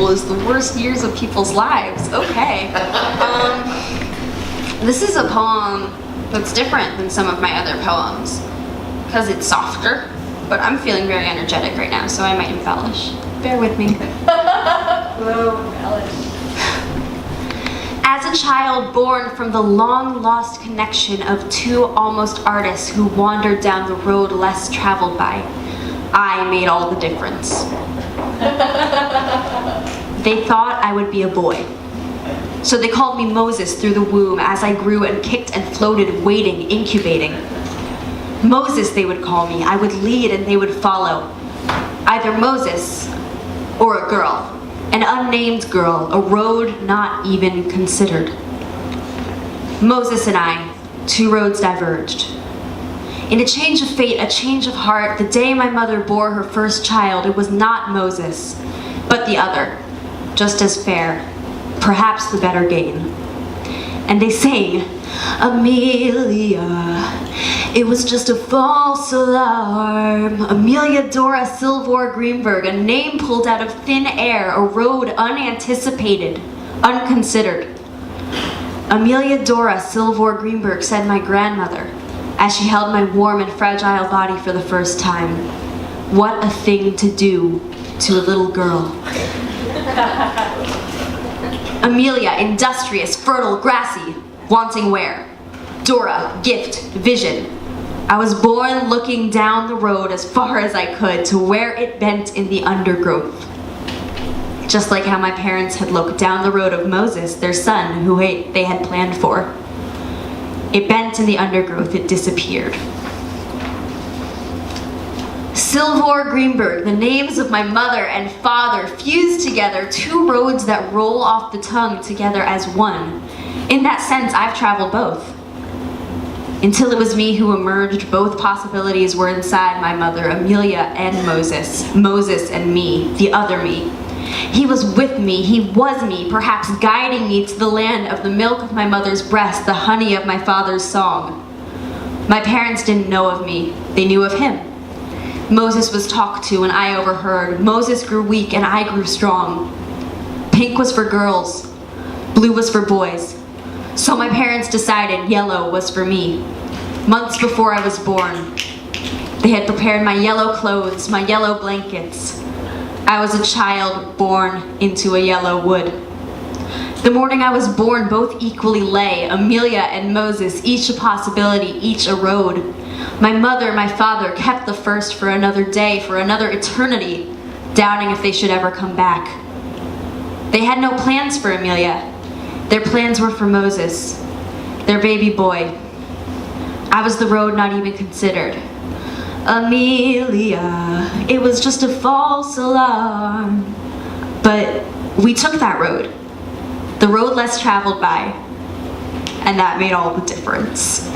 school is the worst years of people's lives. Okay. This is a poem that's different than some of my other poems because it's softer, but I'm feeling very energetic right now, so I might embellish. Bear with me. Whoa, embellish. As a child born from the long-lost connection of two almost artists who wandered down the road less traveled by, I made all the difference. They thought I would be a boy. So they called me Moses through the womb as I grew and kicked and floated, waiting, incubating. Moses, they would call me. I would lead and they would follow. Either Moses or a girl. An unnamed girl, a road not even considered. Moses and I, two roads diverged. In a change of fate, a change of heart, the day my mother bore her first child, it was not Moses, but the other, just as fair, perhaps the better gain. And they sang, Amelia, it was just a false alarm. Amelia Dora Sylvor Greenberg, a name pulled out of thin air, a road unanticipated, unconsidered. Amelia Dora Sylvor Greenberg, said my grandmother, as she held my warm and fragile body for the first time. What a thing to do to a little girl. Amelia, industrious, fertile, grassy, wanting where? Dora, gift, vision. I was born looking down the road as far as I could to where it bent in the undergrowth. Just like how my parents had looked down the road of Moses, their son, who they had planned for. It bent in the undergrowth, it disappeared. Sylvor Greenberg, the names of my mother and father fused together, two roads that roll off the tongue together as one. In that sense, I've traveled both. Until it was me who emerged, both possibilities were inside my mother, Amelia and Moses. Moses and me, the other me. He was with me, he was me, perhaps guiding me to the land of the milk of my mother's breast, the honey of my father's song. My parents didn't know of me, they knew of him. Moses was talked to and I overheard. Moses grew weak and I grew strong. Pink was for girls, blue was for boys. So my parents decided yellow was for me. Months before I was born, they had prepared my yellow clothes, my yellow blankets. I was a child born into a yellow wood. The morning I was born, both equally lay, Amelia and Moses, each a possibility, each a road. My mother, my father, kept the first for another day, for another eternity, doubting if they should ever come back. They had no plans for Amelia. Their plans were for Moses, their baby boy. I was the road not even considered. Amelia, it was just a false alarm. But we took that road, the road less traveled by, and that made all the difference.